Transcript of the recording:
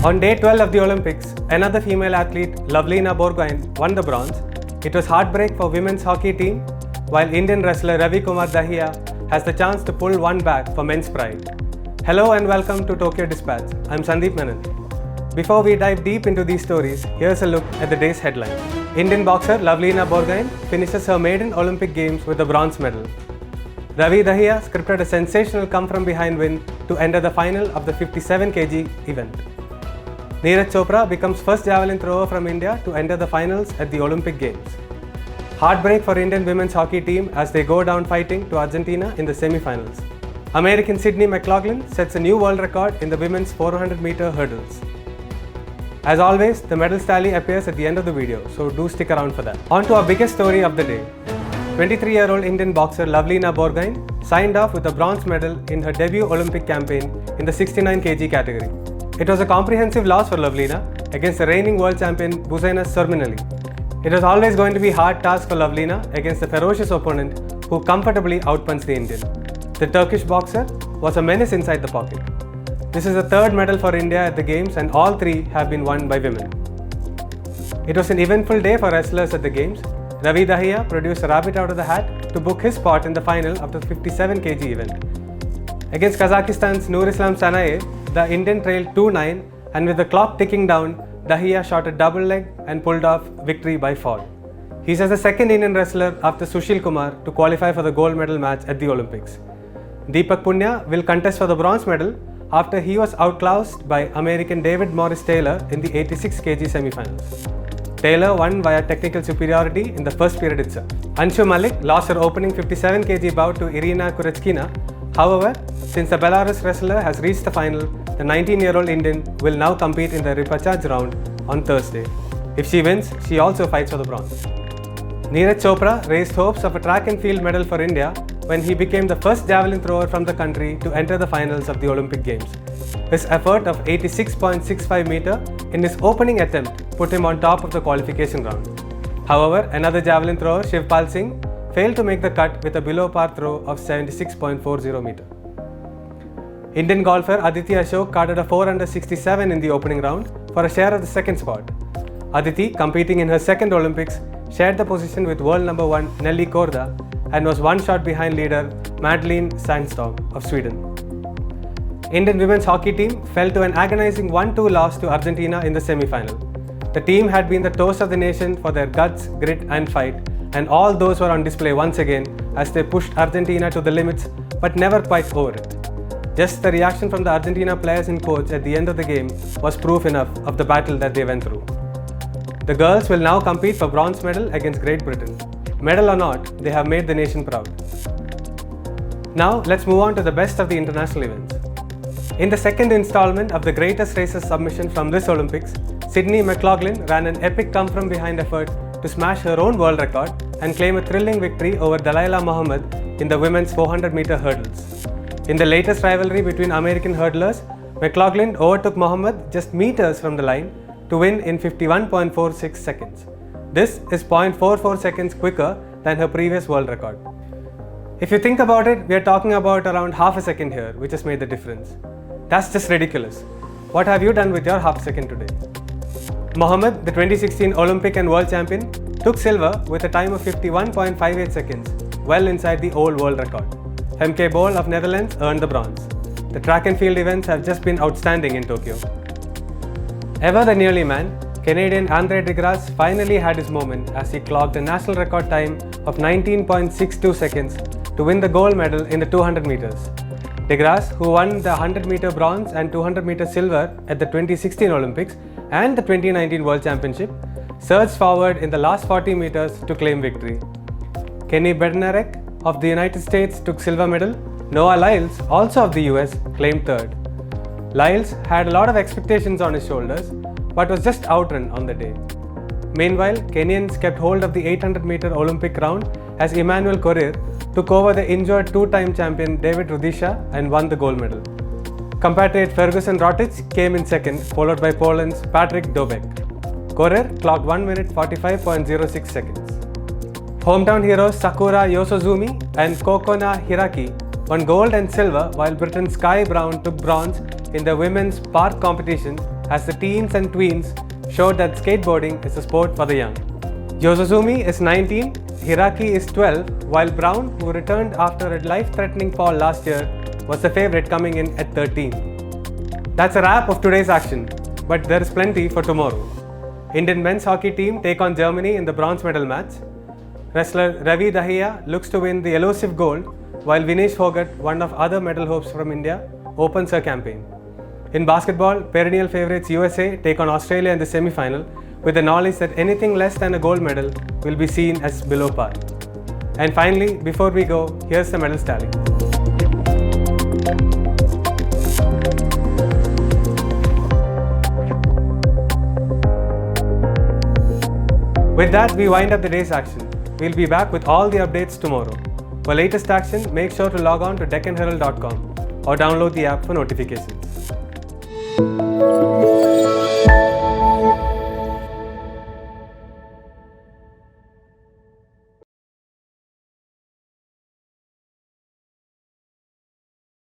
On day 12 of the Olympics, another female athlete, Lovelina Borgohain, won the bronze. It was heartbreak for women's hockey team, while Indian wrestler Ravi Kumar Dahiya has the chance to pull one back for men's pride. Hello and welcome to Tokyo Dispatch. I'm Sandeep Menon. Before we dive deep into these stories, here's a look at the day's headline. Indian boxer Lovelina Borgohain finishes her maiden Olympic Games with a bronze medal. Ravi Dahiya scripted a sensational come-from-behind win to enter the final of the 57 kg event. Neeraj Chopra becomes first javelin thrower from India to enter the finals at the Olympic Games. Heartbreak for Indian women's hockey team as they go down fighting to Argentina in the semi-finals. American Sydney McLaughlin sets a new world record in the women's 400-meter hurdles. As always, the medals tally appears at the end of the video, so do stick around for that. On to our biggest story of the day. 23-year-old Indian boxer Lovelina Borgohain signed off with a bronze medal in her debut Olympic campaign in the 69 kg category. It was a comprehensive loss for Lovelina against the reigning world champion Busenas Surminali. It was always going to be a hard task for Lovelina against a ferocious opponent who comfortably outpunched the Indian. The Turkish boxer was a menace inside the pocket. This is the third medal for India at the Games and all three have been won by women. It was an eventful day for wrestlers at the Games. Ravi Dahiya produced a rabbit out of the hat to book his spot in the final of the 57 kg event. Against Kazakhstan's Nurislam Sanayev, the Indian trailed 2-9 and with the clock ticking down, Dahiya shot a double leg and pulled off victory by fall. He's as the second Indian wrestler after Sushil Kumar to qualify for the gold medal match at the Olympics. Deepak Punia will contest for the bronze medal after he was outclassed by American David Morris Taylor in the 86 kg semi-finals. Taylor won via technical superiority in the first period itself. Anshu Malik lost her opening 57 kg bout to Irina Kurechkina. However, since the Belarus wrestler has reached the final, the 19-year-old Indian will now compete in the repechage round on Thursday. If she wins, she also fights for the bronze. Neeraj Chopra raised hopes of a track and field medal for India when he became the first javelin thrower from the country to enter the finals of the Olympic Games. His effort of 86.65 meter in his opening attempt put him on top of the qualification round. However, another javelin thrower, Shivpal Singh, failed to make the cut with a below par throw of 76.40 meter. Indian golfer Aditi Ashok carded a 4 under 67 in the opening round for a share of the second spot. Aditi, competing in her second Olympics, shared the position with world number 1 Nelly Korda and was one shot behind leader Madeleine Sandström of Sweden. Indian women's hockey team fell to an agonizing 1-2 loss to Argentina in the semi-final. The team had been the toast of the nation for their guts, grit and fight, and all those were on display once again as they pushed Argentina to the limits but never quite over it. Just the reaction from the Argentina players and coach at the end of the game was proof enough of the battle that they went through. The girls will now compete for bronze medal against Great Britain. Medal or not, they have made the nation proud. Now let's move on to the best of the international events. In the second installment of the greatest races submission from this Olympics, Sydney McLaughlin ran an epic come-from-behind effort to smash her own world record and claim a thrilling victory over Dalilah Muhammad in the women's 400-meter hurdles. In the latest rivalry between American hurdlers, McLaughlin overtook Muhammad just meters from the line to win in 51.46 seconds. This is 0.44 seconds quicker than her previous world record. If you think about it, we are talking about around half a second here, which has made the difference. That's just ridiculous. What have you done with your half second today? Muhammad, the 2016 Olympic and world champion, took silver with a time of 51.58 seconds, well inside the old world record. Femke Bol of Netherlands earned the bronze. The track and field events have just been outstanding in Tokyo. Ever the nearly man, Canadian Andre DeGrasse finally had his moment as he clocked a national record time of 19.62 seconds to win the gold medal in the 200 meters. DeGrasse, who won the 100-meter bronze and 200-meter silver at the 2016 Olympics and the 2019 World Championship, surged forward in the last 40 meters to claim victory. Kenny Bednarek of the United States took silver medal. Noah Lyles, also of the US, claimed third. Lyles had a lot of expectations on his shoulders, but was just outrun on the day. Meanwhile, Kenyans kept hold of the 800-meter Olympic crown as Emmanuel Korir took over the injured two-time champion David Rudisha and won the gold medal. Compatriot Ferguson Rotich came in second, followed by Poland's Patryk Dobek. Korir clocked 1 minute 45.06 seconds. Hometown heroes Sakura Yosozumi and Kokona Hiraki won gold and silver, while Britain's Sky Brown took bronze in the women's park competition as the teens and tweens showed that skateboarding is a sport for the young. Yosuzumi is 19, Hiraki is 12, while Brown, who returned after a life-threatening fall last year, was the favorite coming in at 13. That's a wrap of today's action, but there is plenty for tomorrow. Indian men's hockey team take on Germany in the bronze medal match. Wrestler Ravi Dahiya looks to win the elusive gold, while Vinesh Phogat, one of other medal hopes from India, opens her campaign. In basketball, perennial favourites USA take on Australia in the semi-final, with the knowledge that anything less than a gold medal will be seen as below par. And finally, before we go, here's the medals tally. With that, we wind up the day's action. We'll be back with all the updates tomorrow. For latest action, make sure to log on to DeccanHerald.com or download the app for notifications.